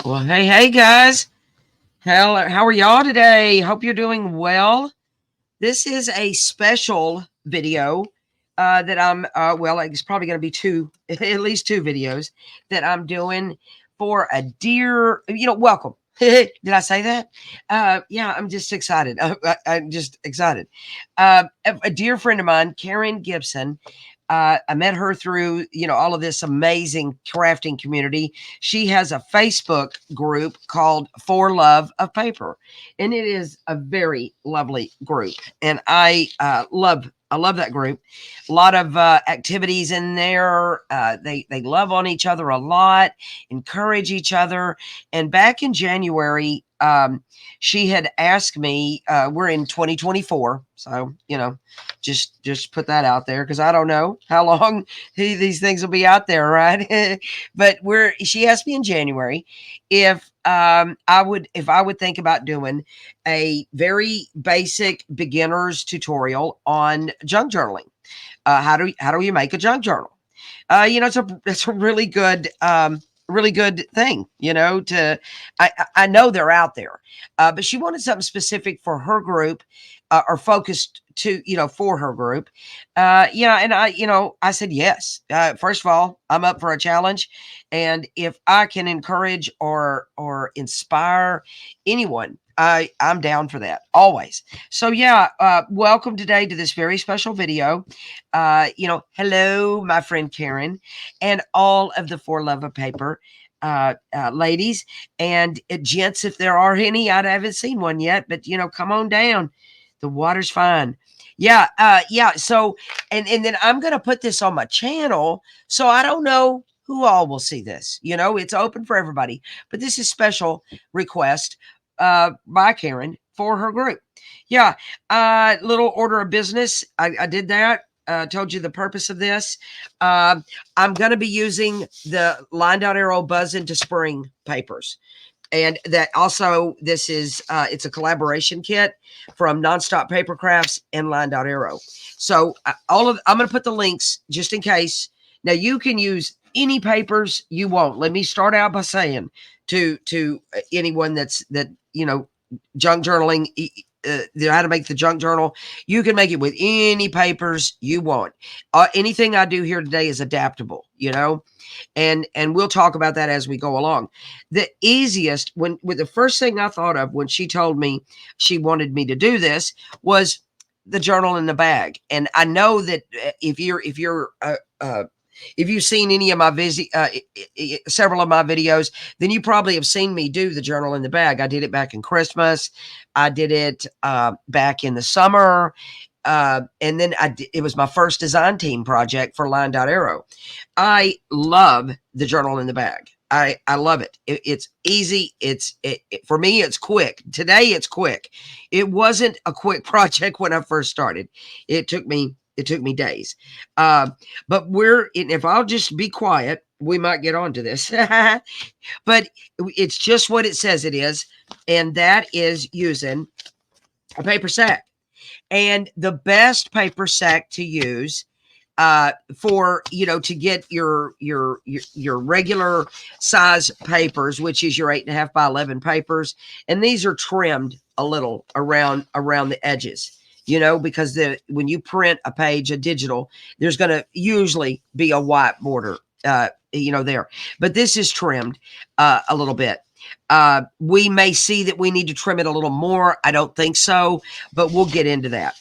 Well, hey guys. How are y'all today? Hope you're doing well. This is a special video that well, it's probably going to be two, at least two videos that I'm doing for a dear, welcome. Did I say that? Yeah, I'm just excited. I'm just excited. A dear friend of mine, Karen Gibson, I met her through, all of this amazing crafting community. She has a Facebook group called For Love of Paper, and it is a very lovely group. And I love that group. A lot of activities in there. They love on each other a lot, encourage each other. And back in January, she had asked me. We're in 2024, so just put that out there because I don't know how long these things will be out there, right? But she asked me in January if I would think about doing a very basic beginner's tutorial on junk journaling. How do you make a junk journal? It's a really good thing, I know they're out there, but she wanted something specific for her group, or focused to, for her group. And I said, yes. First of all, I'm up for a challenge. And if I can encourage or inspire anyone, I'm down for that always. So yeah, welcome today to this very special video. Hello, my friend Karen, and all of the For Love of Paper ladies and gents, if there are any. I haven't seen one yet, but come on down. The water's fine. Yeah, yeah. So, and then I'm gonna put this on my channel. So I don't know who all will see this. It's open for everybody. But this is special request by Karen for her group. Yeah, little order of business. I did that. Told you the purpose of this. I'm going to be using the line dot arrow buzz into spring papers. And that also, this is, it's a collaboration kit from Nonstop Paper Crafts and Line Dot Arrow. So I'm going to put the links just in case. Now you can use any papers you want. Let me start out by saying to anyone that junk journaling, how to make the junk journal. You can make it with any papers you want. Anything I do here today is adaptable, and we'll talk about that as we go along. The easiest, with the first thing I thought of when she told me she wanted me to do this, was the journal in the bag. And I know that if you've seen any of my several of my videos, then you probably have seen me do the journal in the bag. I did it back in Christmas. I did it back in the summer. And then it was my first design team project for Line Dot Arrow. I love the journal in the bag. I love it. It's easy. For me, it's quick. Today, it's quick. It wasn't a quick project when I first started. It took me days. But if I'll just be quiet, we might get onto this. But it's just what it says it is. And that is using a paper sack. And the best paper sack to use for, to get your regular size papers, which is your 8.5 by 11 papers. And these are trimmed a little around the edges. Because when you print a page, a digital, there's going to usually be a white border, there. But this is trimmed a little bit. We may see that we need to trim it a little more. I don't think so, but we'll get into that.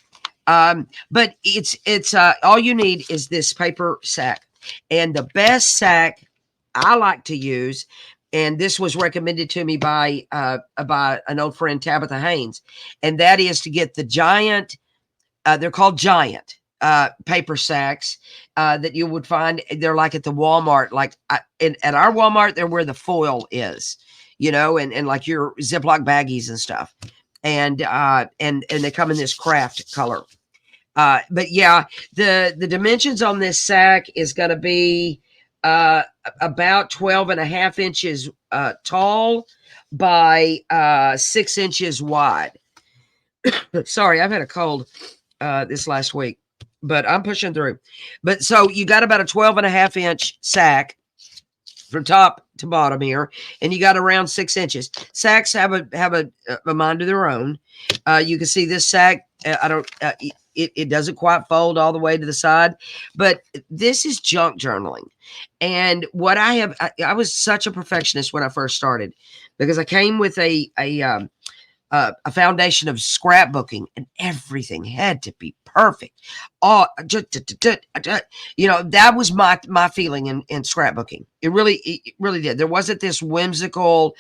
But it's all you need is this paper sack. And the best sack I like to use, and this was recommended to me by an old friend, Tabitha Haynes, and that is to get the giant, they're called giant paper sacks that you would find. They're like at the Walmart, at our Walmart, they're where the foil is, and like your Ziploc baggies and stuff. And they come in this craft color. But yeah, the dimensions on this sack is going to be about 12.5 inches tall by 6 inches wide. Sorry, I've had a cold this last week, but I'm pushing through. But so you got about a 12.5 inch sack. from top to bottom here, and you got around 6 inches. Sacks have a mind of their own. You can see this sack. I don't. It doesn't quite fold all the way to the side, but this is junk journaling. And what I was such a perfectionist when I first started, because I came with a foundation of scrapbooking, and everything had to be perfect. Oh, that was my feeling in scrapbooking. It really did. There wasn't this whimsical,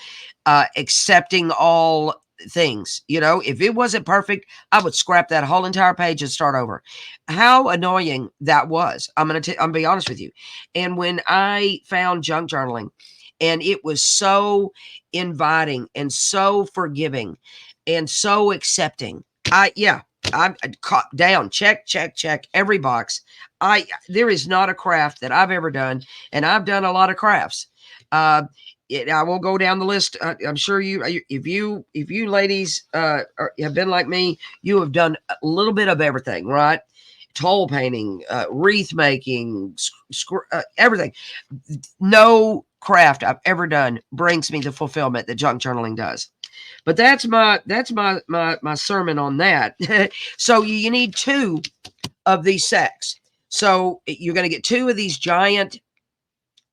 accepting all things. If it wasn't perfect, I would scrap that whole entire page and start over. How annoying that was. I'm gonna be honest with you. And when I found junk journaling, and it was so inviting and so forgiving and so accepting. I caught down, check every box. There is not a craft that I've ever done, and I've done a lot of crafts. I won't go down the list. I'm sure if you ladies have been like me, you have done a little bit of everything, right? Toll painting, wreath making, everything. No craft I've ever done brings me the fulfillment that junk journaling does. But that's my sermon on that. So you need 2 of these sacks. So you're going to get 2 of these giant,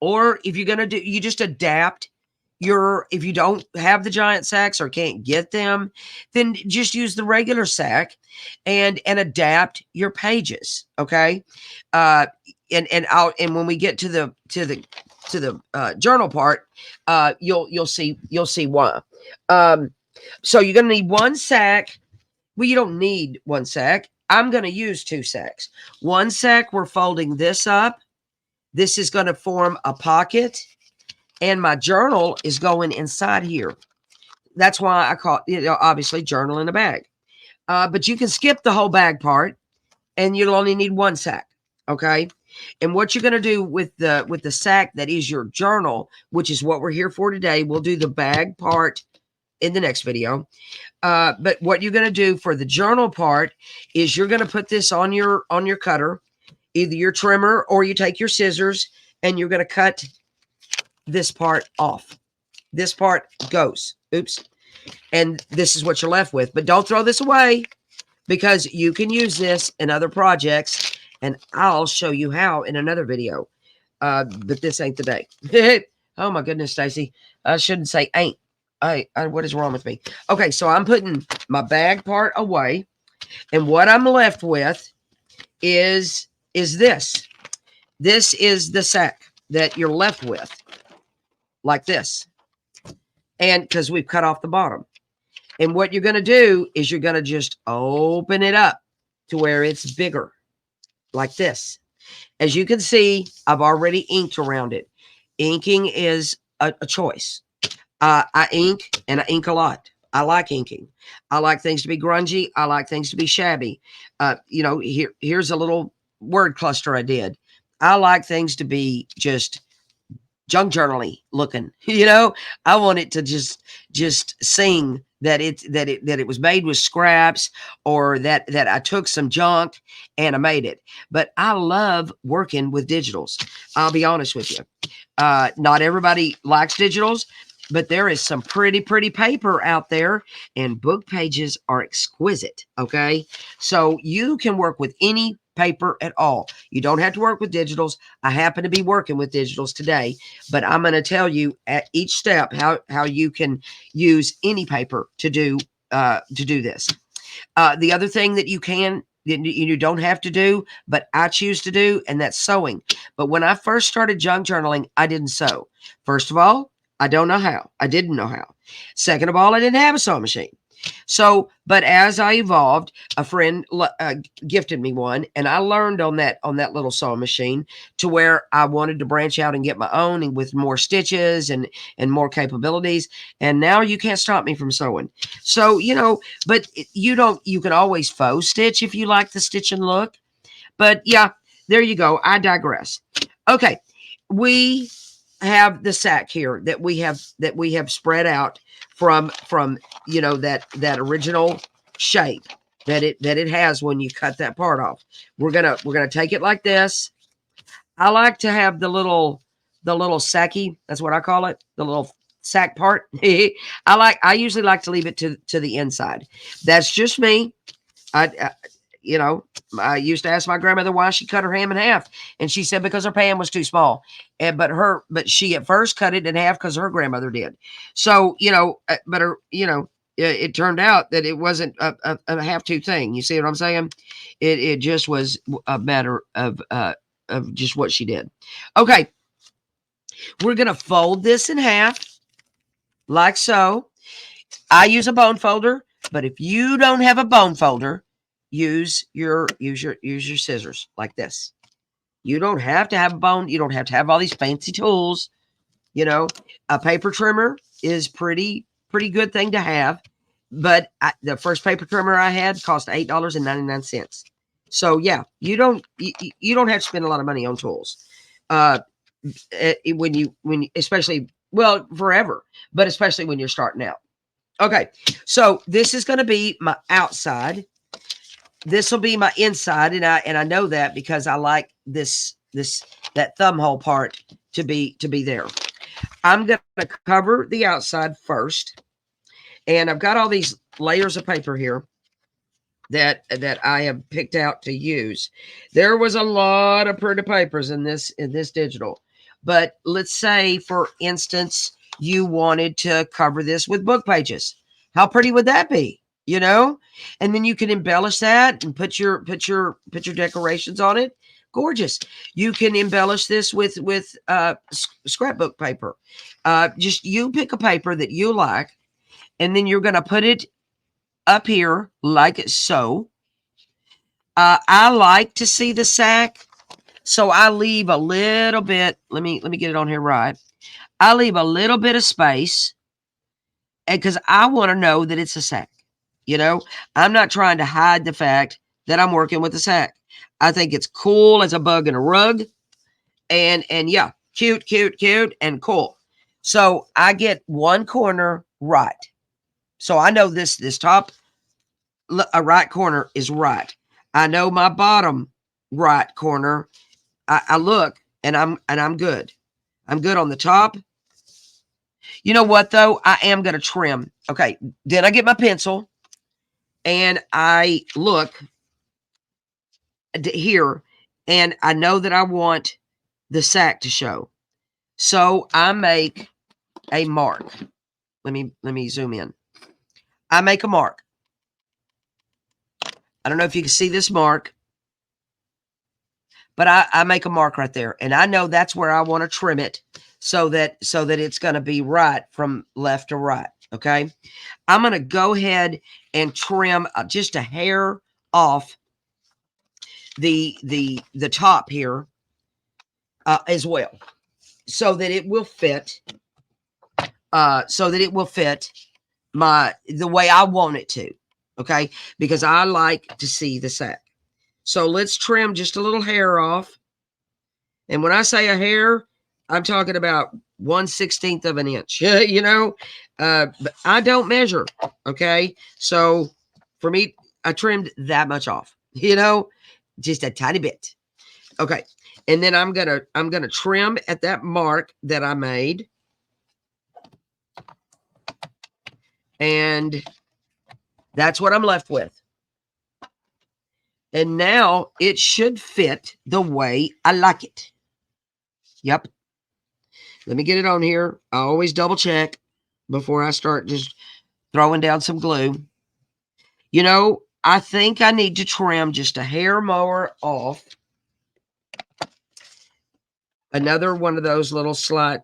or if you're going to you just adapt if you don't have the giant sacks or can't get them, then just use the regular sack and adapt your pages. Okay. And when we get to the journal part, you'll see why. So you're going to need 1 sack. Well, you don't need 1 sack. I'm going to use 2 sacks. 1 sack, we're folding this up. This is going to form a pocket, and my journal is going inside here. That's why I call it, obviously, journal in a bag. But you can skip the whole bag part, and you'll only need 1 sack. Okay. And what you're going to do with the sack that is your journal, which is what we're here for today, we'll do the bag part in the next video. But what you're going to do for the journal part is you're going to put this on your cutter, either your trimmer or you take your scissors, and you're going to cut this part off. This part goes. Oops. And this is what you're left with. But don't throw this away, because you can use this in other projects, and I'll show you how in another video. But this ain't the day. Oh my goodness, Stacy. I shouldn't say ain't. What is wrong with me? Okay, so I'm putting my bag part away, and what I'm left with is this. This is the sack that you're left with, like this. And because we've cut off the bottom. And what you're going to do is you're going to just open it up to where it's bigger, like this. As you can see, I've already inked around it. Inking is a choice. I ink, and I ink a lot. I like inking. I like things to be grungy. I like things to be shabby. Here's a little word cluster I did. I like things to be just junk journaly looking. I want it to just sing that it was made with scraps, or that I took some junk and I made it. But I love working with digitals. I'll be honest with you. Not everybody likes digitals, but there is some pretty paper out there, and book pages are exquisite. Okay. So you can work with any paper at all. You don't have to work with digitals. I happen to be working with digitals today, but I'm going to tell you at each step how you can use any paper to do this. The other thing that you don't have to do, but I choose to do, and that's sewing. But when I first started junk journaling, I didn't sew. First of all, I don't know how. I didn't know how. Second of all, I didn't have a sewing machine. So, but as I evolved, a friend gifted me one, and I learned on that little sewing machine to where I wanted to branch out and get my own, and with more stitches and more capabilities. And now you can't stop me from sewing. So, but you can always faux stitch if you like the stitching look. But yeah, there you go. I digress. Okay. We have the sack here that we have spread out from that original shape that it has when you cut that part off. We're gonna take it like this. I like to have the little the little sacky. That's what I call it. The little sack part. I usually like to leave it to the inside. That's just me. I you know, I used to ask my grandmother why she cut her ham in half, and she said because her pan was too small. And but she at first cut it in half because her grandmother did. So but her it turned out that it wasn't a have to thing. You see what I'm saying? It just was a matter of just what she did. Okay, we're gonna fold this in half like so. I use a bone folder, but if you don't have a bone folder, use your scissors like this. You don't have to have a bone. You don't have to have all these fancy tools. A paper trimmer is pretty good thing to have. But the first paper trimmer I had cost $8.99. So yeah, you don't have to spend a lot of money on tools. When you especially, well, forever, but especially when you're starting out. Okay, so this is going to be my outside. This will be my inside, and I know that because I like that thumb hole part to be there. I'm going to cover the outside first, and I've got all these layers of paper here that I have picked out to use. There was a lot of pretty papers in this digital, but let's say, for instance, you wanted to cover this with book pages. How pretty would that be? And then you can embellish that and put your decorations on it. Gorgeous. You can embellish this with scrapbook paper. Just you pick a paper that you like, and then you're going to put it up here like so. I like to see the sack, so I leave a little bit. Let me get it on here right. I leave a little bit of space, and because I want to know that it's a sack. I'm not trying to hide the fact that I'm working with a sack. I think it's cool as a bug in a rug, and yeah, cute and cool. So I get one corner right. So I know this top right corner is right. I know my bottom right corner. I look and I'm good. I'm good on the top. You know what though? I am going to trim. Okay. Then I get my pencil and I look here and I know that I want the sack to show. So I make a mark. Let me zoom in. I make a mark. I don't know if you can see this mark, but I make a mark right there, and I know that's where I want to trim it so that it's going to be right from left to right. Okay, I'm going to go ahead and trim just a hair off the top here as well, so that it will fit. The way I want it to. Okay, because I like to see the sack. So let's trim just a little hair off. And when I say a hair, I'm talking about 1/16 of an inch, but I don't measure. Okay. So for me, I trimmed that much off, just a tiny bit. Okay. And then I'm going to trim at that mark that I made. And that's what I'm left with. And now it should fit the way I like it. Yep. Let me get it on here. I always double check before I start just throwing down some glue. I think I need to trim just a hair more off. Another one of those little slight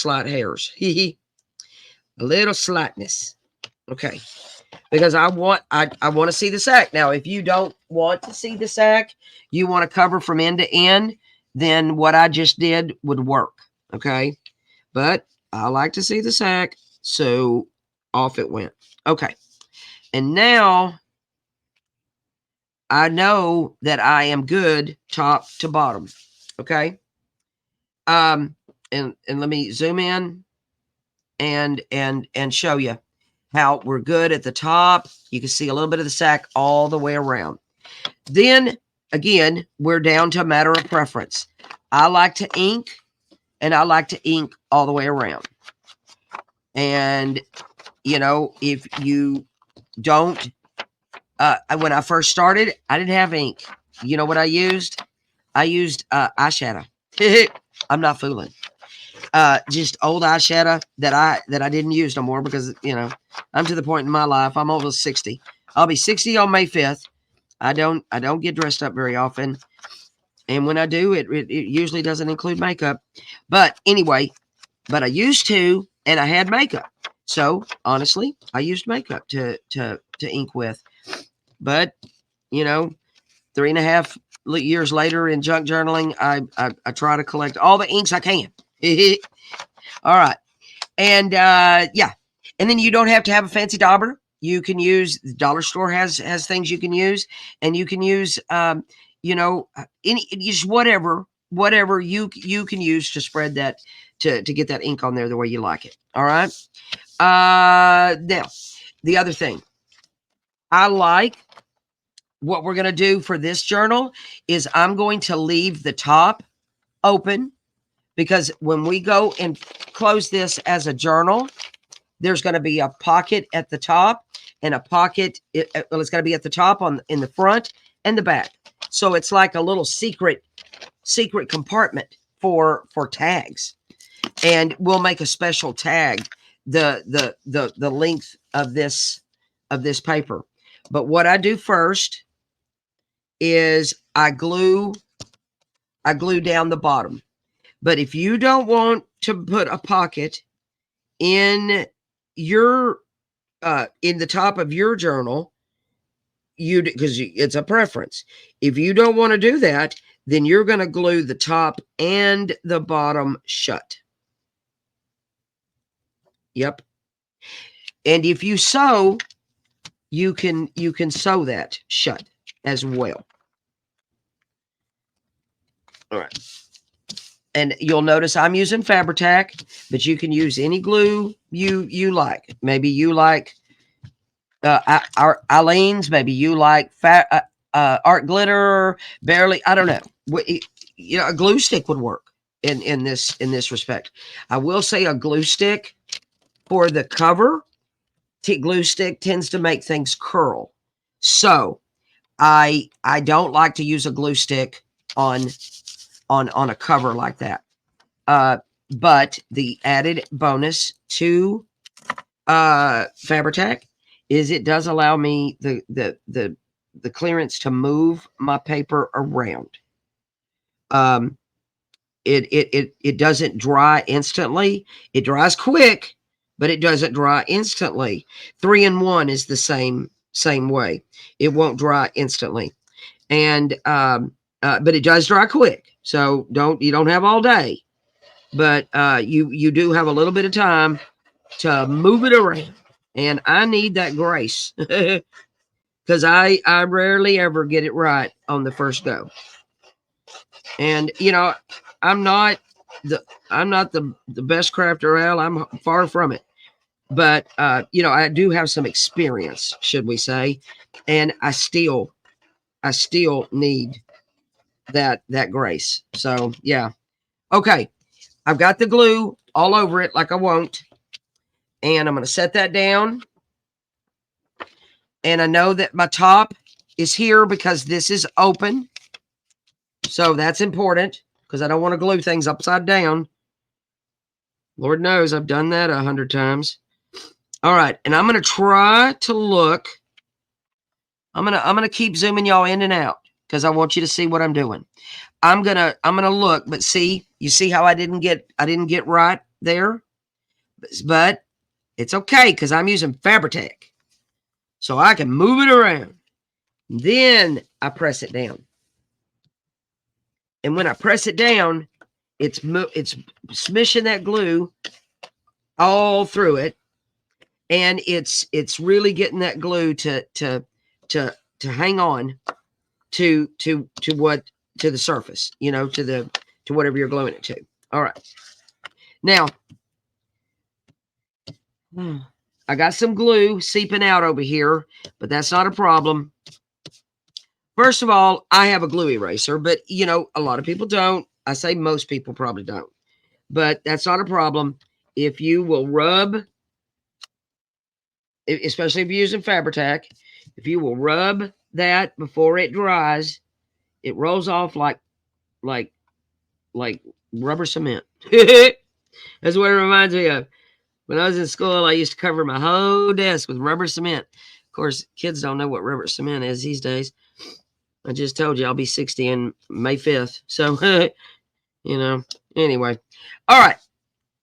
hairs. A little slightness. Okay. Because I want to see the sack. Now, if you don't want to see the sack, you want to cover from end to end, then what I just did would work. Okay. But I like to see the sack, so off it went. Okay. And now I know that I am good top to bottom. Okay. And let me zoom in and show you how we're good at the top. You can see a little bit of the sack all the way around. Then again, we're down to a matter of preference. I like to ink and I like to ink all the way around. And, you know, if you don't, when I first started, I didn't have ink. You know what I used? I used eyeshadow. I'm not fooling. Just old eyeshadow that I didn't use no more because, you know, I'm to the point in my life. I'm almost 60. I'll be 60 on May 5th. I don't get dressed up very often. And when I do, it usually doesn't include makeup. But anyway, but I used to, and I had makeup. So honestly, I used makeup to ink with. But, you know, 3.5 years later in junk journaling, I try to collect all the inks I can. All right. And yeah. And then you don't have to have a fancy dauber. You can use, the dollar store has things you can use, and you can use you know, any, just whatever you can use to spread that, to get that ink on there the way you like it. All right. Now, the other thing I like, what we're going to do for this journal is I'm going to leave the top open, because when we go and close this as a journal, there's going to be a pocket at the top and a pocket. Well, it's going to be at the top in the front and the back. So it's like a little secret compartment for tags. And we'll make a special tag, the length of this paper. But what I do first is I glue down the bottom. But if you don't want to put a pocket in your in the top of your journal, because it's a preference. If you don't want to do that, then you're going to glue the top and the bottom shut. Yep. And if you sew, you can sew that shut as well. All right. And you'll notice I'm using Fabri-Tac, but you can use any glue you like. Maybe you like Eileen's. Maybe you like art glitter. Barely, I don't know. You know, a glue stick would work in this respect. I will say a glue stick for the cover. Glue stick tends to make things curl, so I don't like to use a glue stick on a cover like that. But the added bonus to Fabri-Tac is it does allow me the clearance to move my paper around. It doesn't dry instantly. It dries quick, but it doesn't dry instantly. 3-in-1 is the same way. It won't dry instantly, and but it does dry quick. So you don't have all day, but you do have a little bit of time to move it around. And I need that grace because I rarely ever get it right on the first go. And you know, I'm not the best crafter, Al. I'm far from it. But you know, I do have some experience, should we say, and I still need that grace. So yeah. Okay. I've got the glue all over it like I want. And I'm going to set that down. And I know that my top is here because this is open. So that's important because I don't want to glue things upside down. Lord knows I've done that 100 times. All right. And I'm going to try to look. I'm going to keep zooming y'all in and out because I want you to see what I'm doing. I'm going to look, but see, you see how I didn't get right there, but it's okay because I'm using Fabri-Tac, so I can move it around. Then I press it down, and when I press it down, it's smishing that glue all through it, and it's really getting that glue to hang on to the surface, you know, to whatever you're gluing it to. All right, now. I got some glue seeping out over here, but that's not a problem. First of all, I have a glue eraser, but you know, a lot of people don't. I say most people probably don't. but that's not a problem. If you will rub, especially if you're using Fabri-Tac, if you will rub that before it dries, it rolls off like rubber cement. That's what it reminds me of. When I was in school, I used to cover my whole desk with rubber cement. Of course, kids don't know what rubber cement is these days. I just told you I'll be 60 on May 5th. So, you know, anyway. All right.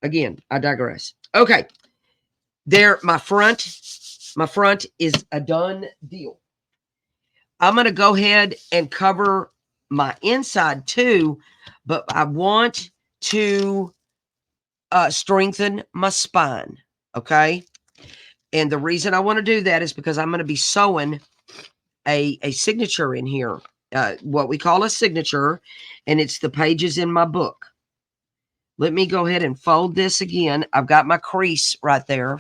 Again, I digress. Okay. There, my front is a done deal. I'm going to go ahead and cover my inside too, but I want to strengthen my spine. Okay. And the reason I want to do that is because I'm going to be sewing a signature in here, what we call a signature, and it's the pages in my book. Let me go ahead and fold this again. I've got my crease right there,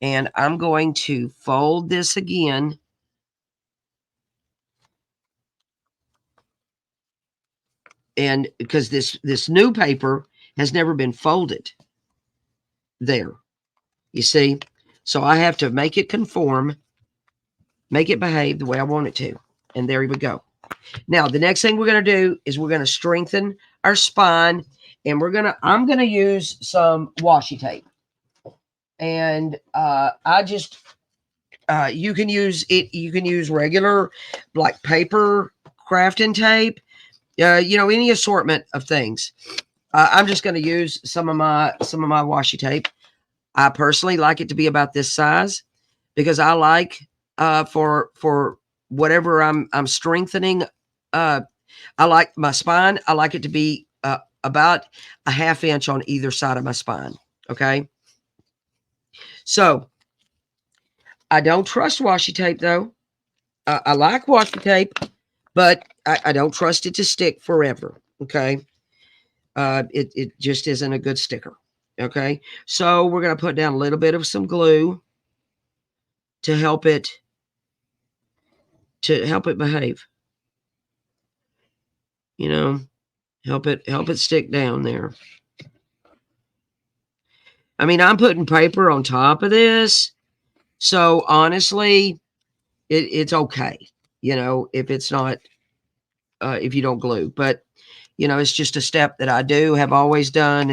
and I'm going to fold this again. And because this new paper has never been folded there, you see? So I have to make it conform, make it behave the way I want it to. And there we go. Now, the next thing we're going to do is we're going to strengthen our spine, and I'm going to use some washi tape. And you can use regular like paper crafting tape, any assortment of things. I'm just going to use some of my washi tape. I personally like it to be about this size because I like for whatever I'm strengthening. I like my spine. I like it to be about a 1/2 inch on either side of my spine. Okay. So I don't trust washi tape though. I like washi tape, but I don't trust it to stick forever. Okay. It just isn't a good sticker. Okay. So we're going to put down a little bit of some glue to help it behave. Help it stick down there. I mean, I'm putting paper on top of this. So honestly, it's okay. If it's not, if you don't glue, but it's just a step that I have always done.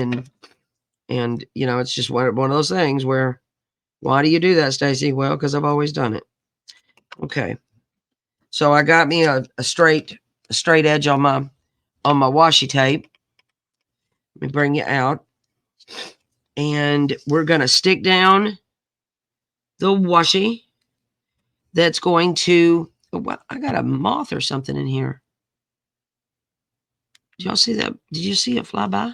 And it's just one of those things where, why do you do that, Stacy? Well, because I've always done it. Okay. So I got me a straight edge on my washi tape. Let me bring it out. And we're going to stick down the washi that's going to, I got a moth or something in here. Did y'all see that? Did you see it fly by?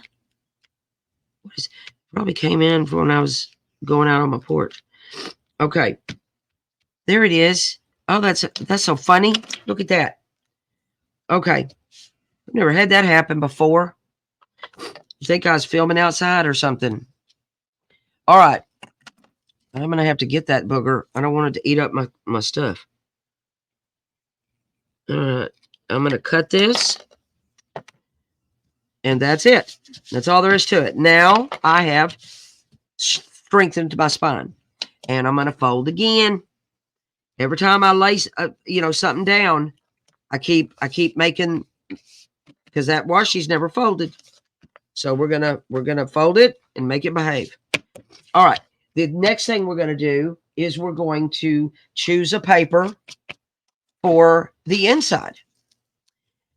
Probably came in when I was going out on my porch. Okay. There it is. Oh, that's so funny. Look at that. Okay. I've never had that happen before. You think I was filming outside or something? All right. I'm going to have to get that booger. I don't want it to eat up my stuff. All right. I'm going to cut this. And that's it. That's all there is to it. Now I have strengthened my spine. And I'm going to fold again. Every time I lay something down, I keep making, because that washi's never folded. So we're gonna fold it and make it behave. All right. The next thing we're gonna do is we're going to choose a paper for the inside.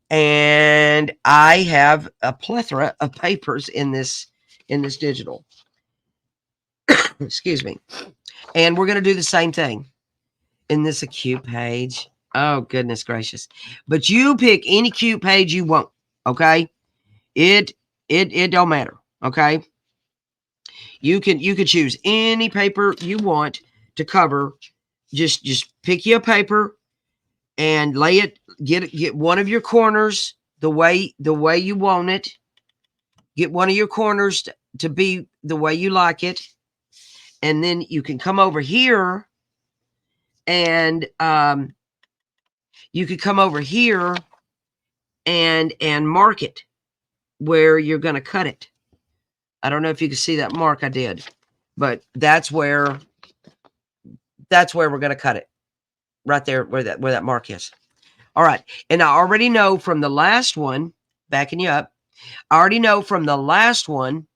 And I have a plethora of papers in this digital. Excuse me. And we're gonna do the same thing. Isn't this a cute page? Oh, goodness gracious. But you pick any cute page you want, okay? It don't matter, okay? You can choose any paper you want to cover. Just pick you a paper and lay it, get one of your corners the way you want it. Get one of your corners to be the way you like it. And then you can come over here and you could come over here and mark it where you're going to cut it. I don't know if you can see that mark I did, but that's where we're going to cut it. Right there where that mark is. All right. And I already know from the last one, backing you up, I already know from the last one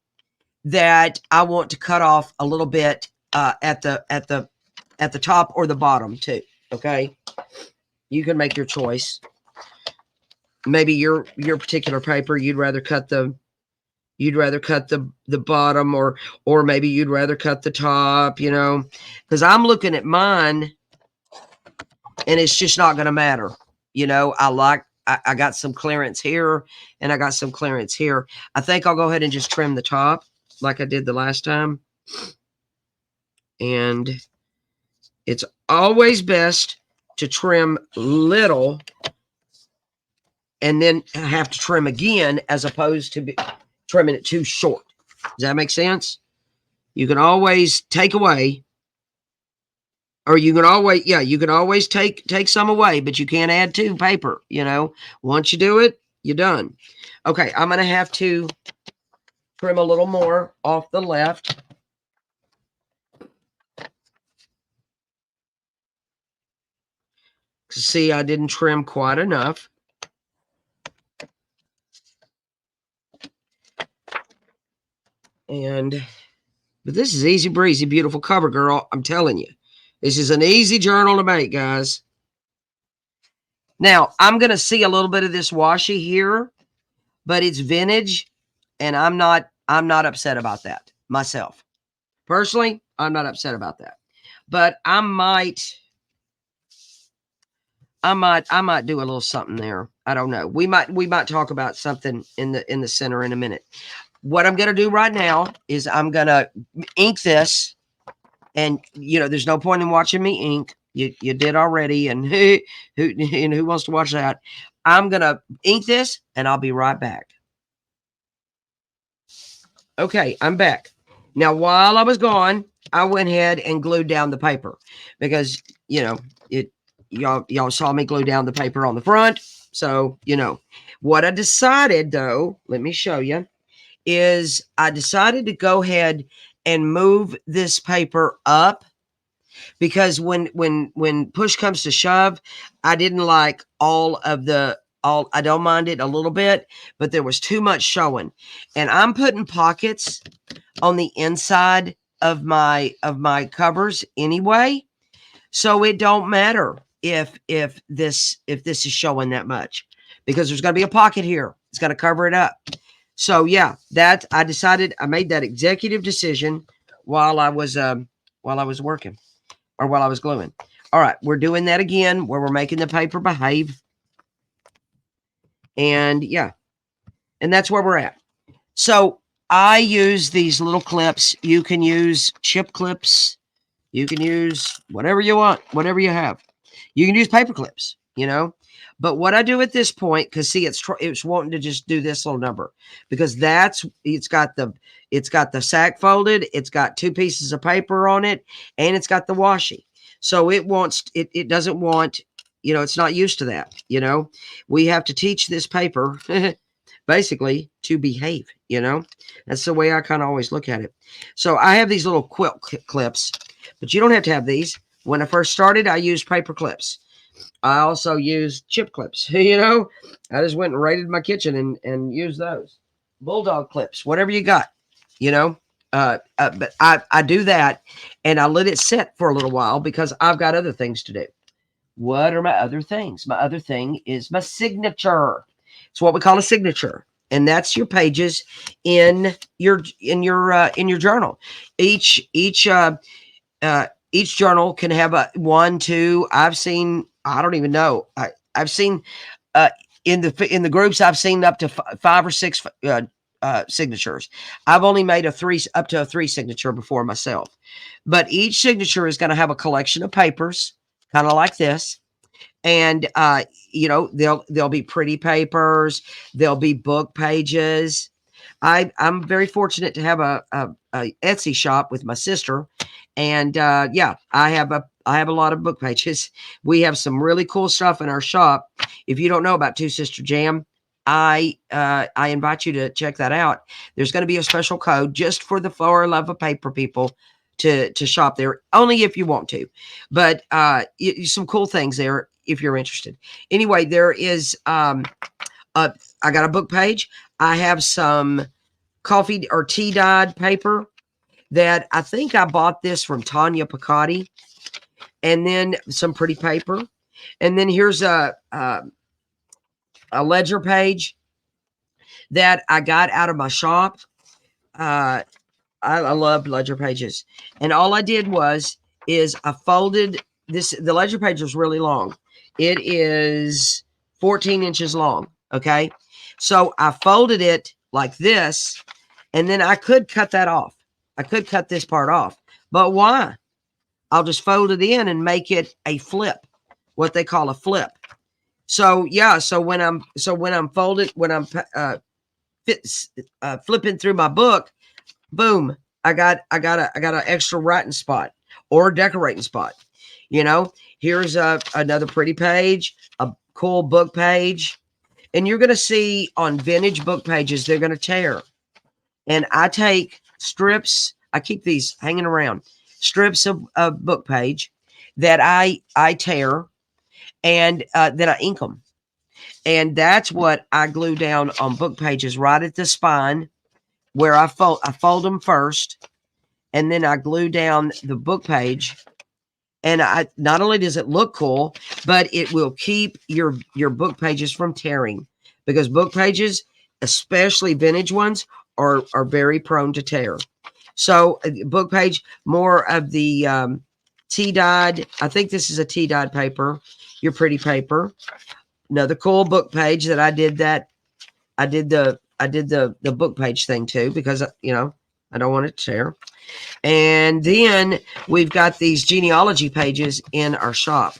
that I want to cut off a little bit at the top or the bottom too. Okay. You can make your choice. Maybe your particular paper, you'd rather cut the bottom, or maybe you'd rather cut the top, you know, because I'm looking at mine and it's just not going to matter. You know, I got some clearance here and I got some clearance here. I think I'll go ahead and just trim the top like I did the last time. And it's always best to trim little and then have to trim again as opposed to trimming it too short. Does that make sense? You can always take away, or you can always take some away, but you can't add to paper, you know. Once you do it, you're done. Okay, I'm going to have to trim a little more off the left. See, I didn't trim quite enough. But this is easy breezy, beautiful cover, girl. I'm telling you. This is an easy journal to make, guys. Now, I'm going to see a little bit of this washi here, but it's vintage, and I'm not upset about that myself. Personally, I'm not upset about that. But I might do a little something there. I don't know. We might talk about something in the center in a minute. What I'm going to do right now is I'm going to ink this, and you know, there's no point in watching me ink. You did already, and who wants to watch that? I'm going to ink this, and I'll be right back. Okay, I'm back. Now, while I was gone, I went ahead and glued down the paper because, you know, y'all saw me glue down the paper on the front. So, you know, what I decided though, let me show you, is I decided to go ahead and move this paper up because when push comes to shove, I didn't like I don't mind it a little bit, but there was too much showing. And I'm putting pockets on the inside of my covers anyway. So it don't matter if this is showing that much, because there's going to be a pocket here. It's going to cover it up. So yeah, I made that executive decision while I was working, or while I was gluing. All right, we're doing that again where we're making the paper behave. And yeah, and that's where we're at. So I use these little clips. You can use chip clips. You can use whatever you want, whatever you have. You can use paper clips, you know. But what I do at this point, because see, it's wanting to just do this little number, because it's got the sack folded, it's got 2 pieces of paper on it, and it's got the washi. So it doesn't want, you know, it's not used to that, you know. We have to teach this paper basically to behave, you know. That's the way I kind of always look at it. So I have these little quilt clips, but you don't have to have these. When I first started, I used paper clips. I also used chip clips. You know, I just went and raided my kitchen and used those. Bulldog clips, whatever you got, you know. But I do that, and I let it sit for a little while because I've got other things to do. What are my other things? My other thing is my signature. It's what we call a signature, and that's your pages in your journal. Each journal can have a 1, 2. I've seen, I don't even know. I've seen in the groups, I've seen up to 5 or 6 signatures. I've only made up to a 3 signature before myself. But each signature is going to have a collection of papers, kind of like this. And you know, there'll be pretty papers, there'll be book pages. I'm very fortunate to have a Etsy shop with my sister, and yeah, I have a lot of book pages. We have some really cool stuff in our shop. If you don't know about TwoSisterJam, I invite you to check that out. There's going to be a special code just for the For Love of Paper people to shop there, only if you want to. But some cool things there if you're interested. Anyway, there is I got a book page. I have some coffee or tea dyed paper that I think I bought this from Tanya Picotti, and then some pretty paper, and then here's a ledger page that I got out of my shop. I love ledger pages, and all I did is I folded this. The ledger page is really long. It is 14 inches long. Okay, so I folded it like this, and then I could cut that off. I could cut this part off, but why? I'll just fold it in and make it a flip, what they call a flip. So yeah, so when I'm flipping through my book, boom, I got an extra writing spot or decorating spot. Here's another pretty page, a cool book page, and you're gonna see on vintage book pages they're gonna tear. And I take strips. I keep these hanging around, strips of book page that I tear, and then I ink them. And that's what I glue down on book pages right at the spine where I fold them first, and then I glue down the book page. And I not only does it look cool, but it will keep your book pages from tearing, because book pages, especially vintage ones, are very prone to tear. So book page, more of the tea dyed. I think this is a tea dyed paper. Your pretty paper. Another cool book page that I did the book page thing too, because I don't want it to tear. And then we've got these genealogy pages in our shop,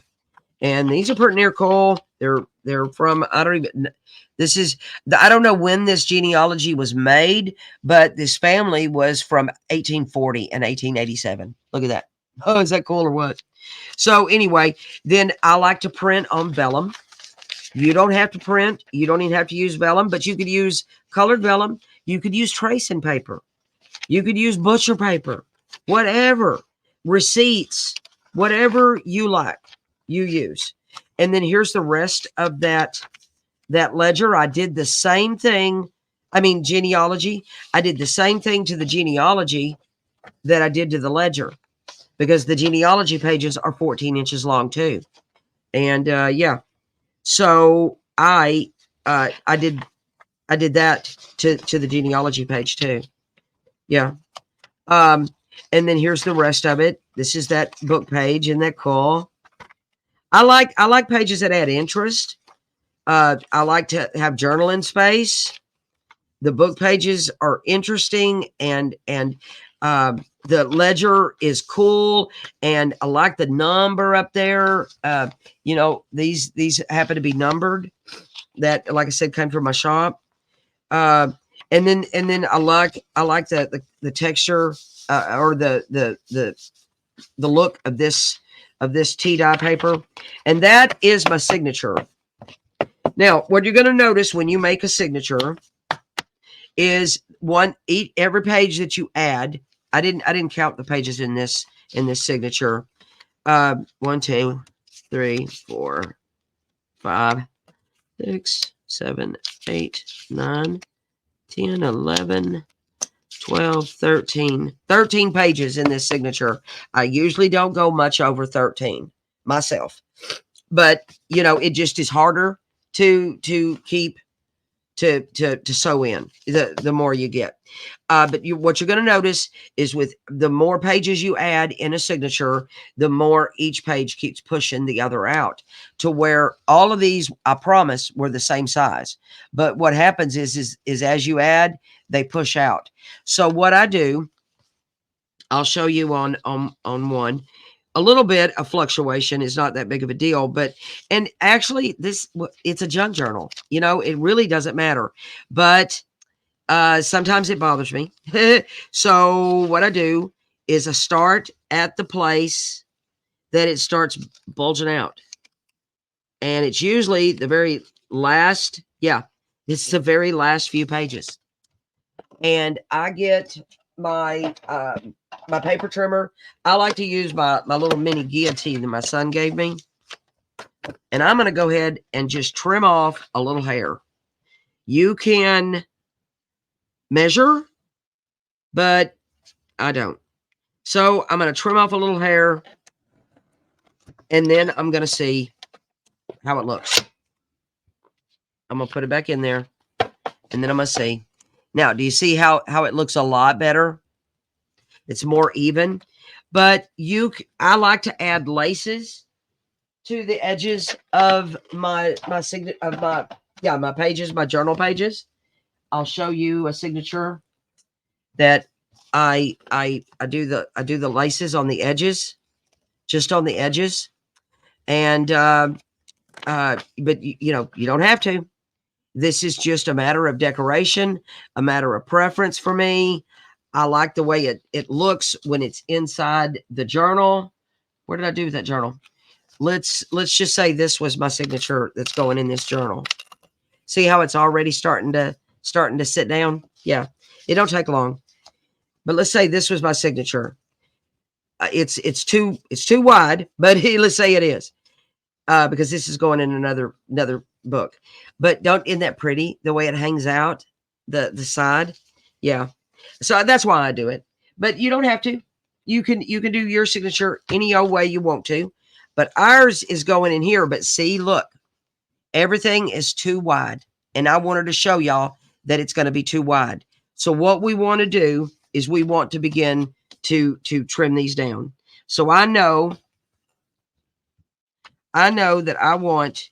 and these are pretty near cool. They're from, I don't know when this genealogy was made, but this family was from 1840 and 1887. Look at that. Oh, is that cool or what? So anyway, then I like to print on vellum. You don't have to print. You don't even have to use vellum, but you could use colored vellum. You could use tracing paper. You could use butcher paper, whatever, receipts, whatever you like, you use. And then here's the rest of that ledger. I did the same thing. Genealogy. I did the same thing to the genealogy that I did to the ledger, because the genealogy pages are 14 inches long too. And yeah, so I did that to the genealogy page too. Yeah. And then here's the rest of it. This is that book page. Isn't that cool? I like pages that add interest. I like to have journaling space. The book pages are interesting, and the ledger is cool, and I like the number up there. These happen to be numbered. That, like I said, came from my shop. And then I like the texture or the look of this tea dye paper, and that is my signature. Now, what you're going to notice when you make a signature is every page that you add. I didn't count the pages in this signature. 1, 2, 3, 4, 5, 6, 7, 8, 9, 10, 11, 12, 13 pages in this signature. I usually don't go much over 13 myself, but it just is harder to keep to sew in the more you get. But what you're going to notice is, with the more pages you add in a signature, the more each page keeps pushing the other out, to where all of these, I promise, were the same size. But what happens is as you add, they push out. So what I do, I'll show you on one. A little bit of fluctuation is not that big of a deal, and actually it's a junk journal. It really doesn't matter, but sometimes it bothers me. So what I do is I start at the place that it starts bulging out, and it's usually the very last. Yeah, It's the very last few pages. And I get my my paper trimmer. I like to use my little mini guillotine that my son gave me. And I'm going to go ahead and just trim off a little hair. You can measure, but I don't. So I'm going to trim off a little hair, and then I'm going to see how it looks. I'm going to put it back in there, and then I'm going to see. Now, do you see how it looks a lot better? It's more even. But I like to add laces to the edges of my pages, my journal pages. I'll show you a signature that I do the laces on the edges, just on the edges, and but you know, you don't have to. This is just a matter of decoration, a matter of preference for me. I like the way it looks when it's inside the journal. What did I do with that journal? Let's just say this was my signature that's going in this journal. See how it's already starting to sit down? Yeah, it don't take long. But let's say this was my signature. It's too wide, but let's say it is, because this is going in another book. But isn't that pretty the way it hangs out the side? Yeah. So that's why I do it. But you don't have to. You can do your signature any old way you want to. But ours is going in here. But see, look, everything is too wide. And I wanted to show y'all that it's going to be too wide. So what we want to do is we want to begin to trim these down. So I know that I want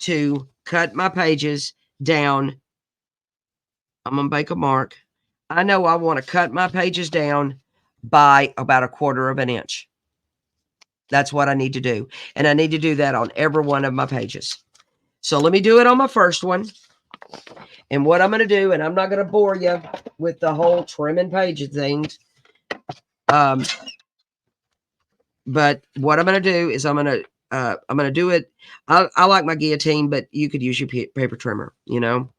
to cut my pages down. I'm going to make a mark. I know I want to cut my pages down by about 1/4 of an inch. That's what I need to do. And I need to do that on every one of my pages. So let me do it on my first one. And what I'm going to do, and I'm not going to bore you with the whole trimming pages things. But what I'm going to do is I'm going to do it. I like my guillotine, but you could use your paper trimmer, you know.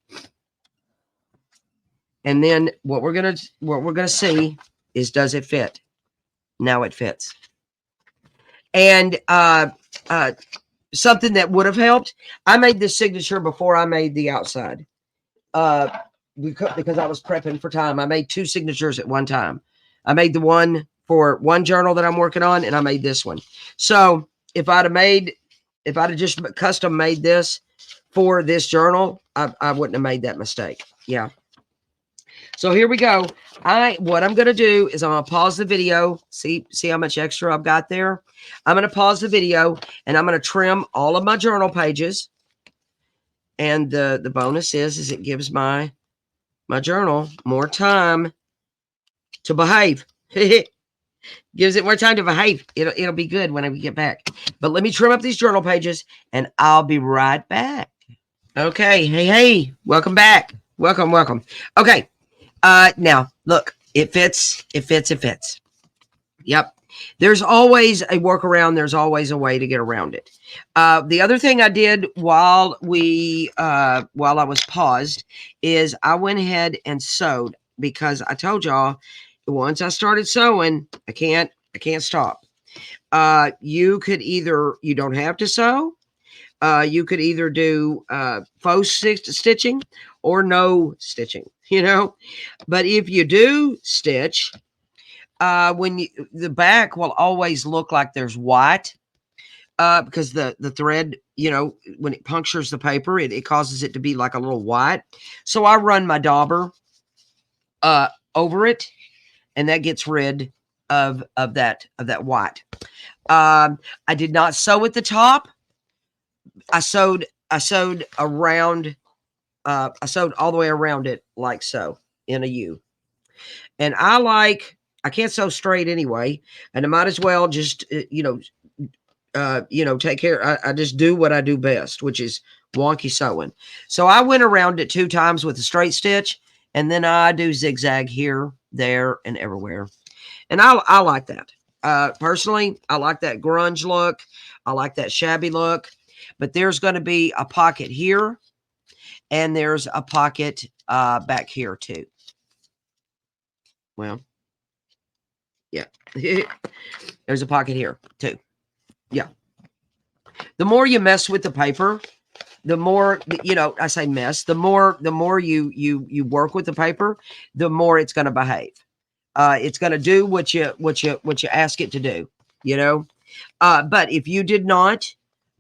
And then what we're gonna see is, does it fit? Now it fits. And something that would have helped, I made this signature before I made the outside. Because I was prepping for time. I made 2 signatures at one time. I made the one for one journal that I'm working on, and I made this one. So if I'd have just custom made this for this journal, I wouldn't have made that mistake. Yeah. So here we go. What I'm going to do is I'm going to pause the video. See how much extra I've got there? I'm going to pause the video, and I'm going to trim all of my journal pages. And the bonus is it gives my journal more time to behave. Gives it more time to behave. It'll be good when we get back. But let me trim up these journal pages, and I'll be right back. Okay. Hey. Welcome back. Welcome. Okay. Now look, it fits. Yep. There's always a workaround. There's always a way to get around it. The other thing I did while I was paused is I went ahead and sewed, because I told y'all once I started sewing, I can't stop. You don't have to sew. You could either do faux stitching or no stitching, you know. But if you do stitch, the back will always look like there's white, because the thread, you know, when it punctures the paper, it causes it to be like a little white. So I run my dauber over it, and that gets rid of that white. I did not sew at the top. I sewed around. I sewed all the way around it like so, in a U. And I can't sew straight anyway, and I might as well just take care. I just do what I do best, which is wonky sewing. So I went around it 2 times with a straight stitch, and then I do zigzag here, there, and everywhere. And I like that. Personally, I like that grunge look. I like that shabby look. But there's going to be a pocket here, And there's a pocket back here too. Well, yeah. There's a pocket here too. Yeah. The more you mess with the paper, the more, you know, I say mess, the more you work with the paper, the more it's going to behave. It's going to do what you ask it to do, you know. But if you did not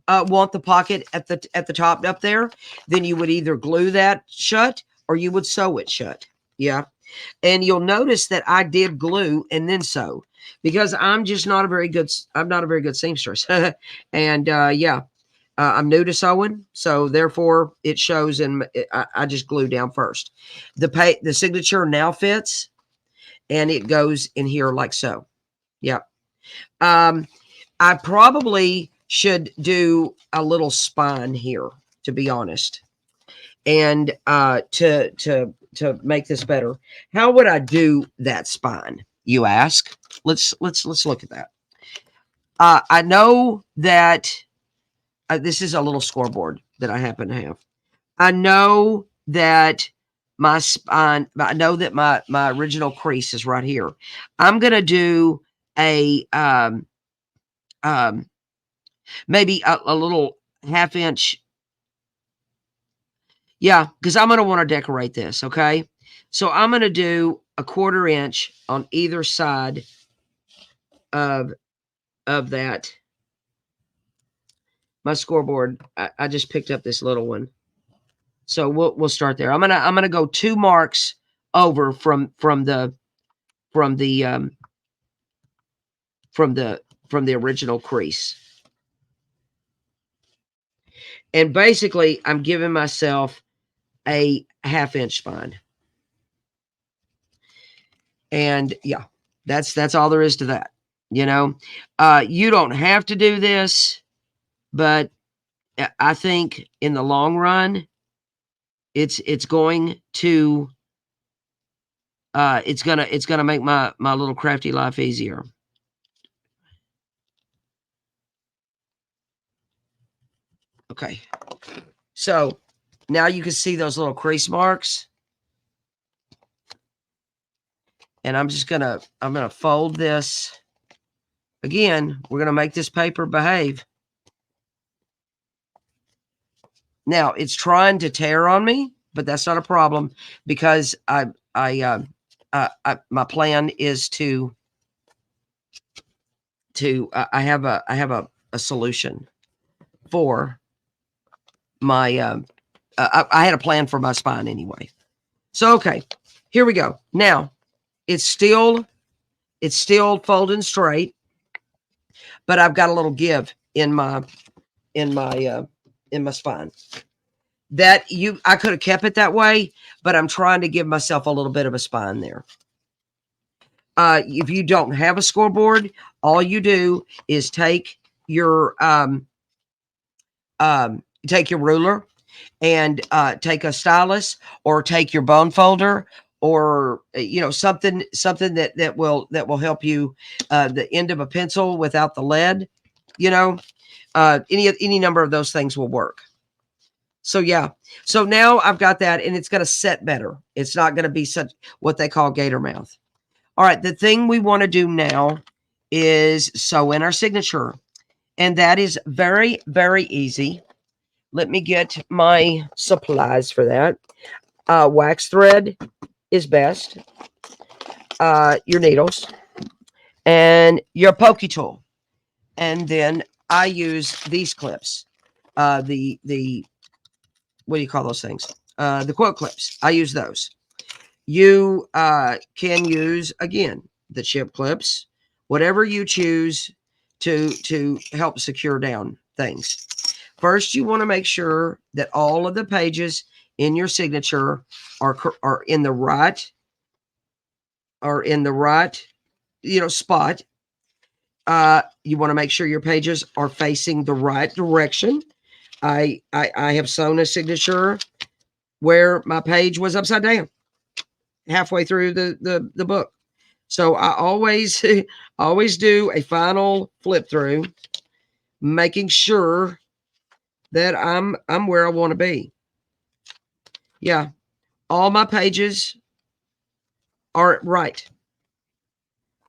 want the pocket at the top up there, then you would either glue that shut or you would sew it shut. Yeah. And you'll notice that I did glue and then sew, because I'm not a very good seamstress. And yeah, I'm new to sewing, so therefore it shows. I just glue down first. The signature now fits, and it goes in here like so. Yeah. I probably should do a little spine here, to be honest, and to make this better. How would I do that spine, you ask? Let's look at that. I know that this is a little scoreboard that I happen to have. I know that my spine, I know that my original crease is right here. I'm going to do a, maybe a little 1/2 inch. Yeah, because I'm going to want to decorate this. Okay. So I'm going to do a 1/4 inch on either side of that. My scoreboard, I just picked up this little one. So we'll start there. I'm gonna go 2 marks over from the original crease. And basically I'm giving myself a 1/2 inch spine. And yeah, that's all there is to that. You know, you don't have to do this, but I think in the long run, it's going to it's gonna make my little crafty life easier. Okay, so now you can see those little crease marks, and I'm gonna fold this again. We're gonna make this paper behave. Now it's trying to tear on me, but that's not a problem, because my plan is to I have a solution for my I had a plan for my spine anyway. So okay, here we go. Now it's still folding straight, but I've got a little give in my spine. That I could have kept it that way, but I'm trying to give myself a little bit of a spine there. If you don't have a scoreboard, all you do is take your ruler and take a stylus, or take your bone folder, or you know, something that will help you, the end of a pencil without the lead, you know, any number of those things will work. So yeah, so now I've got that, and it's going to set better. It's not going to be such what they call gator mouth. All right, the thing we want to do now is sew in our signature, and that is very, very easy. Let me get my supplies for that. Wax thread is best. Your needles and your pokey tool, and then I use these clips. The what do you call those things? The quilt clips. I use those. You can use, again, the chip clips, whatever you choose to help secure down things. First, you want to make sure that all of the pages in your signature are in the right spot. You want to make sure your pages are facing the right direction. I have sewn a signature where my page was upside down halfway through the book. So I always do a final flip through, making sure that I'm where I want to be. Yeah, all my pages are right.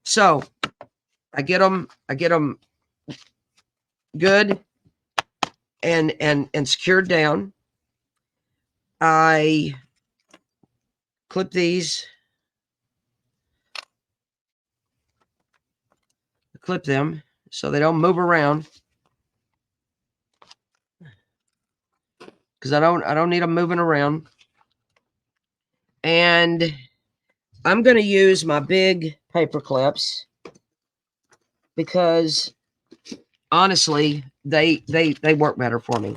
So I get them good and secured down. I clip these, clip them so they don't move around, because I don't need them moving around. And I'm going to use my big paper clips because honestly, they work better for me.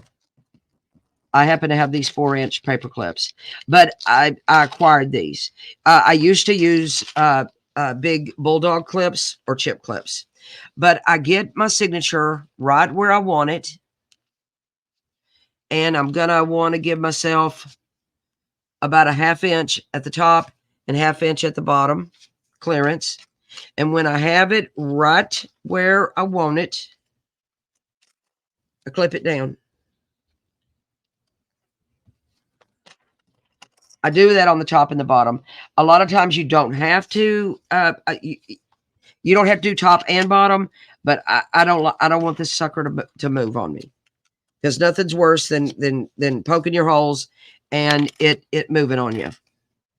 I happen to have these 4-inch paper clips, but I acquired these. I used to use big bulldog clips or chip clips, but I get my signature right where I want it. And I'm going to want to give myself about a 1/2 inch at the top and 1/2 inch at the bottom clearance. And when I have it right where I want it, I clip it down. I do that on the top and the bottom. A lot of times you don't have to. You don't have to do top and bottom, but I don't want this sucker to move on me, because nothing's worse than poking your holes and it moving on you.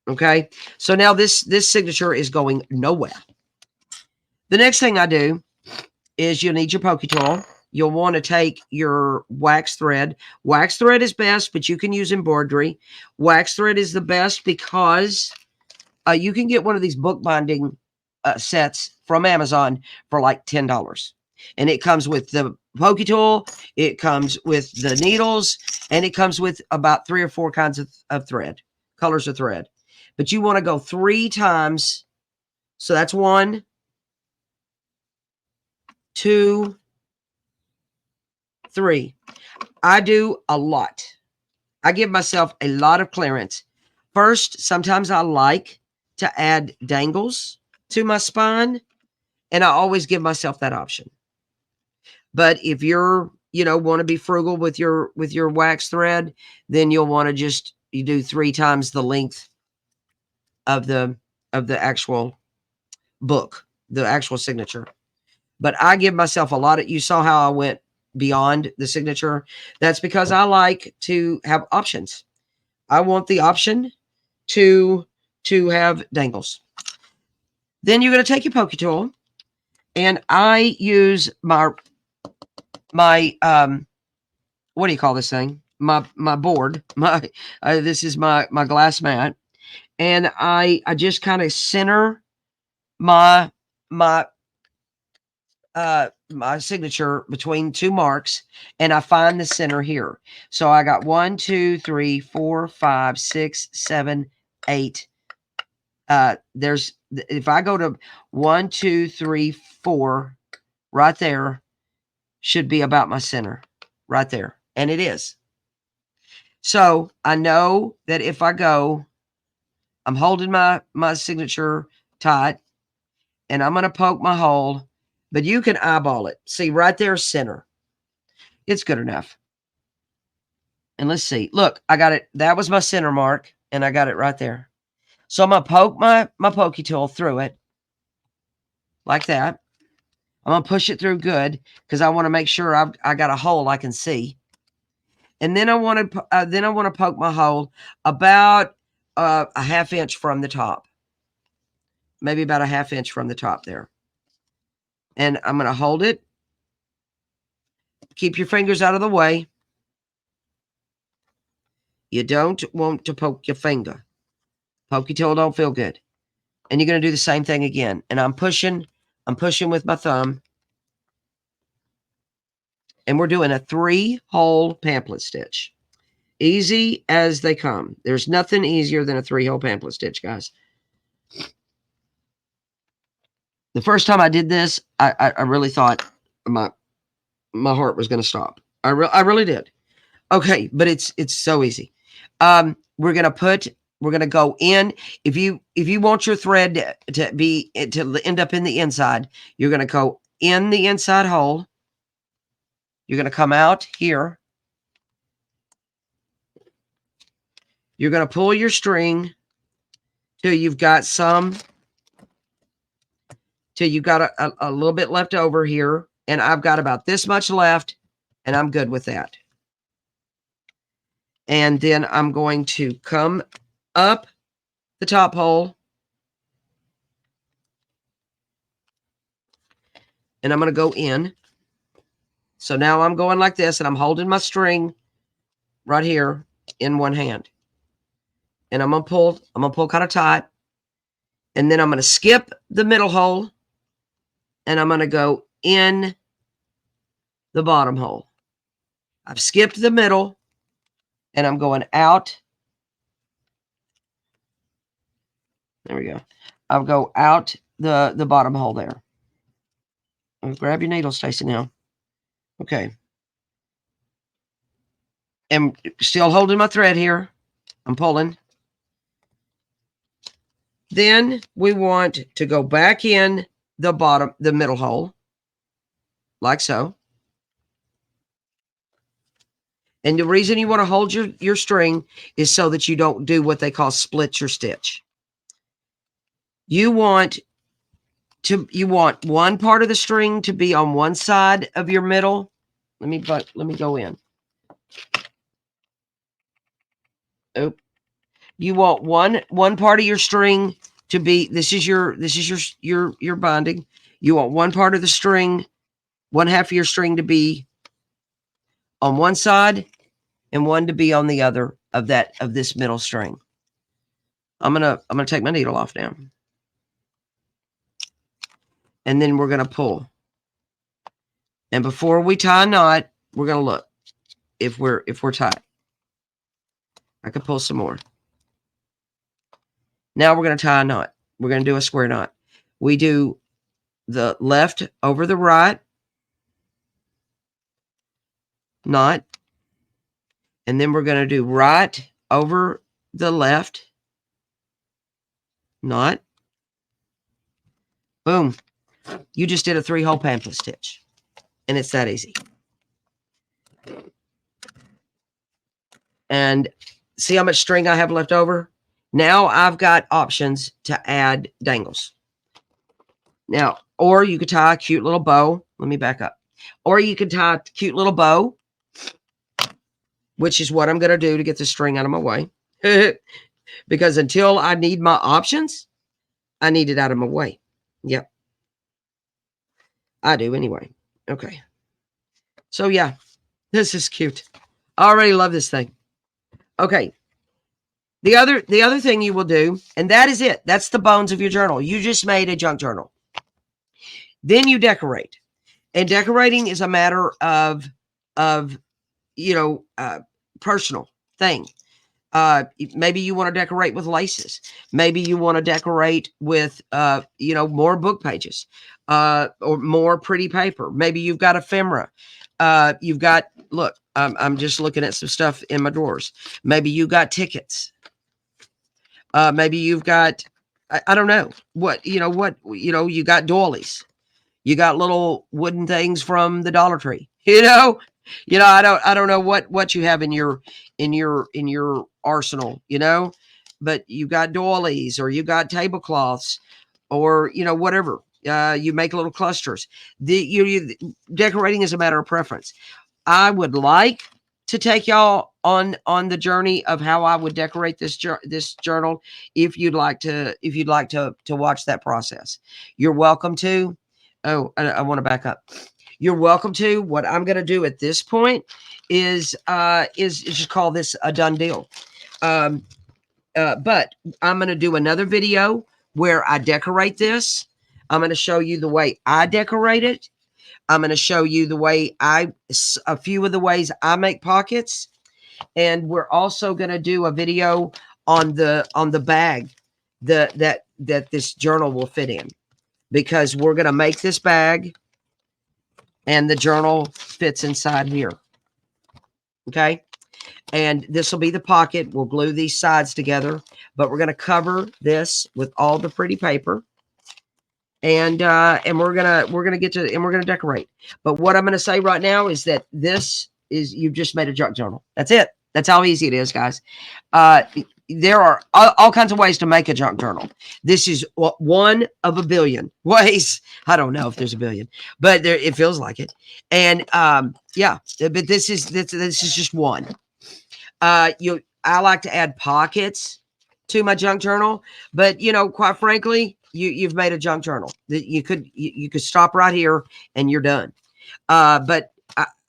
Okay, so now this signature is going nowhere. The next thing I do is you'll need your pokey tool. You'll want to take your wax thread. Wax thread is best, but you can use embroidery. Wax thread is the best because you can get one of these bookbinding sets from Amazon for like $10. And it comes with the pokey tool, it comes with the needles, and it comes with about 3 or 4 kinds of thread, colors of thread. But you want to go 3 times. So that's 1, 2, 3. I do a lot. I give myself a lot of clearance. First, sometimes I like to add dangles to my spine, and I always give myself that option. But if you're, want to be frugal with your wax thread, then you'll want to just you do 3 times the length of the actual book, the actual signature. But I give myself a lot of, you saw how I went beyond the signature. That's because I like to have options. I want the option to have dangles. Then you're going to take your pokey tool, and I use my what do you call this thing? My board. This is my glass mat, and I just kind of center my my signature between 2 marks, and I find the center here. So I got 1, 2, 3, 4, 5, 6, 7, 8. There's, if I go to 1, 2, 3, 4, right there should be about my center right there. And it is. So I know that if I go, I'm holding my signature tight, and I'm going to poke my hole, but you can eyeball it. See, right there, center. It's good enough. And let's see. Look, I got it. That was my center mark, and I got it right there. So I'm going to poke my pokey tool through it like that. I'm going to push it through good because I want to make sure I got a hole I can see. And then I want to poke my hole about a 1/2 inch from the top. Maybe about a 1/2 inch from the top there. And I'm going to hold it. Keep your fingers out of the way. You don't want to poke your finger. Pokey tool don't feel good. And you're going to do the same thing again. And I'm pushing with my thumb. And we're doing a 3-hole pamphlet stitch. Easy as they come. There's nothing easier than a 3-hole pamphlet stitch, guys. The first time I did this, I really thought my heart was going to stop. I really did. Okay, but it's so easy. We're going to go in. If you want your thread to end up in the inside, you're going to go in the inside hole. You're going to come out here. You're going to pull your string till you've got a little bit left over here. And I've got about this much left, and I'm good with that. And then I'm going to come up the top hole, and I'm going to go in. So now I'm going like this, and I'm holding my string right here in one hand. And I'm going to pull kind of tight. And then I'm going to skip the middle hole, and I'm going to go in the bottom hole. I've skipped the middle, and I'm going out. There we go. I'll go out the bottom hole there. Grab your needle, Stacy, now. Okay. And still holding my thread here. I'm pulling. Then we want to go back in the middle hole, like so. And the reason you want to hold your string is so that you don't do what they call split your stitch. You want one part of the string to be on one side of your middle. Let me go in. Oh, you want one part of your string to be, this is your binding. You want one part of the string, one half of your string to be on one side and one to be on the other of this middle string. I'm gonna take my needle off now. And then we're gonna pull. And before we tie a knot, we're gonna look if we're tight. I could pull some more. Now we're gonna tie a knot. We're gonna do a square knot. We do the left over the right knot. And then we're gonna do right over the left knot. Boom. You just did a 3-hole pamphlet stitch. And it's that easy. And see how much string I have left over? Now I've got options to add dangles. Now, or you could tie a cute little bow. Let me back up. Or you could tie a cute little bow, which is what I'm going to do to get the string out of my way. Because until I need my options, I need it out of my way. Yep. I do anyway. Okay. So yeah, this is cute. I already love this thing. Okay. The other thing you will do, and that is it. That's the bones of your journal. You just made a junk journal. Then you decorate. And decorating is a matter of personal thing. Maybe you want to decorate with laces. Maybe you want to decorate with, more book pages, or more pretty paper. Maybe you've got ephemera. Look, I'm just looking at some stuff in my drawers. Maybe you got tickets. Maybe you've got, I don't know you got doilies. You got little wooden things from the Dollar Tree. I don't know what you have in your arsenal, but you got doilies, or you got tablecloths, or whatever. You make little clusters. Decorating is a matter of preference. I would like to take y'all on the journey of how I would decorate this journal. If you'd like to watch that process, you're welcome to. Oh, I want to back up. You're welcome to. What I'm going to do at this point is just call this a done deal. But I'm going to do another video where I decorate this. I'm going to show you the way I decorate it. I'm going to show you a few of the ways I make pockets. And we're also going to do a video on the bag that this journal will fit in, because we're going to make this bag and the journal fits inside here. Okay. And this will be the pocket. We'll glue these sides together, but we're going to cover this with all the pretty paper. And we're going to decorate. But what I'm going to say right now is that you've just made a junk journal. That's it. That's how easy it is, guys. Uh, there are all kinds of ways to make a junk journal. This is one of a billion ways. I don't know if there's a billion, but there, it feels like it. And yeah, but this is just one. I like to add pockets to my junk journal, but you know, quite frankly, you've made a junk journal. That you could stop right here and you're done. But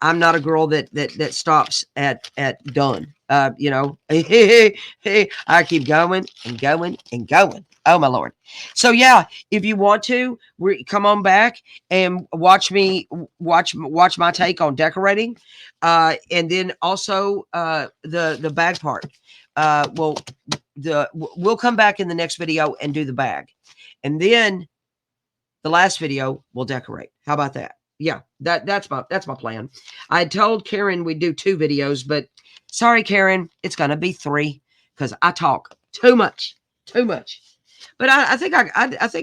I'm not a girl that stops at done. You know, I keep going and going and going. Oh my Lord. So yeah, if you want to, come on back and watch me watch my take on decorating, and then also the bag part. Well, we'll come back in the next video and do the bag, and then the last video we'll decorate. How about that? Yeah, that's my plan. I told Karen we'd do 2 videos, but sorry, Karen, it's gonna be 3 because I talk too much. But I think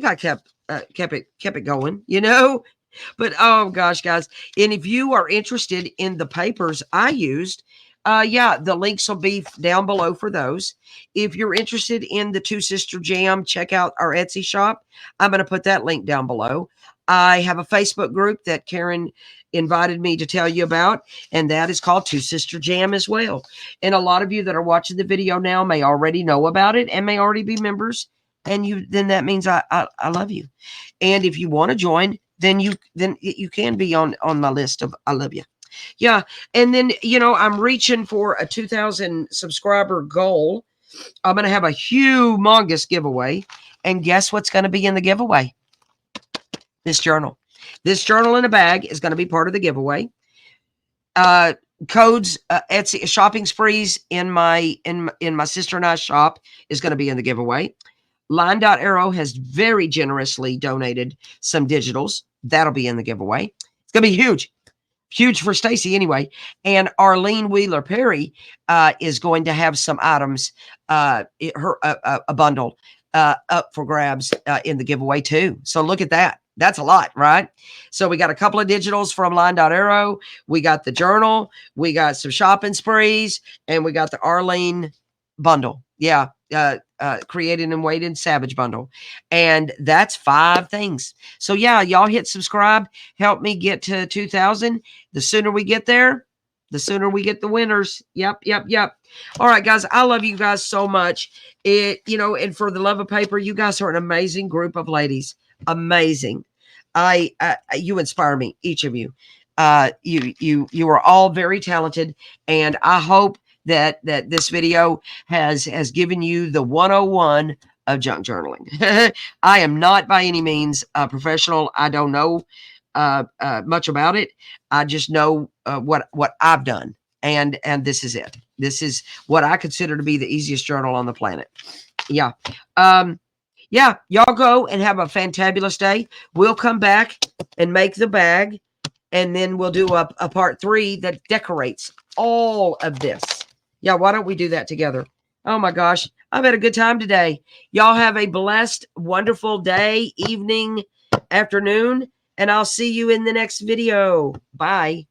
I kept it going, you know. But oh gosh, guys, and if you are interested in the papers I used, yeah, the links will be down below for those. If you're interested in the Two Sister Jam, check out our Etsy shop. I'm going to put that link down below. I have a Facebook group that Karen invited me to tell you about, and that is called Two Sister Jam as well. And a lot of you that are watching the video now may already know about it and may already be members. And then that means I love you. And if you want to join, then you can be on my list of I love you. Yeah. And then, you know, I'm reaching for a 2,000 subscriber goal. I'm going to have a humongous giveaway. And guess what's going to be in the giveaway? This journal. This journal in a bag is going to be part of the giveaway. Codes, Etsy shopping sprees in my sister and I shop is going to be in the giveaway. Line Dot Arrow has very generously donated some digitals. That'll be in the giveaway. It's going to be huge for Stacy anyway. And Arlene Wheeler Perry is going to have some items, a bundle up for grabs in the giveaway too. So look at that. That's a lot, right? So we got a couple of digitals from Line Dot Arrow. We got the journal. We got some shopping sprees, and we got the Arlene bundle. Yeah. Created and Weighted Savage bundle. And that's 5 things. So yeah, y'all hit subscribe. Help me get to 2,000. The sooner we get there, the sooner we get the winners. Yep. All right, guys. I love you guys so much. You know, and for the love of paper, you guys are an amazing group of ladies. Amazing. You inspire me, each of you. You are all very talented, and I hope that this video has given you the 101 of junk journaling. I am not by any means a professional. I don't know much about it. I just know what I've done, and this is it. This is what I consider to be the easiest journal on the planet. Yeah. Yeah, y'all go and have a fantabulous day. We'll come back and make the bag, and then we'll do a part 3 that decorates all of this. Yeah, why don't we do that together? Oh my gosh, I've had a good time today. Y'all have a blessed, wonderful day, evening, afternoon, and I'll see you in the next video. Bye.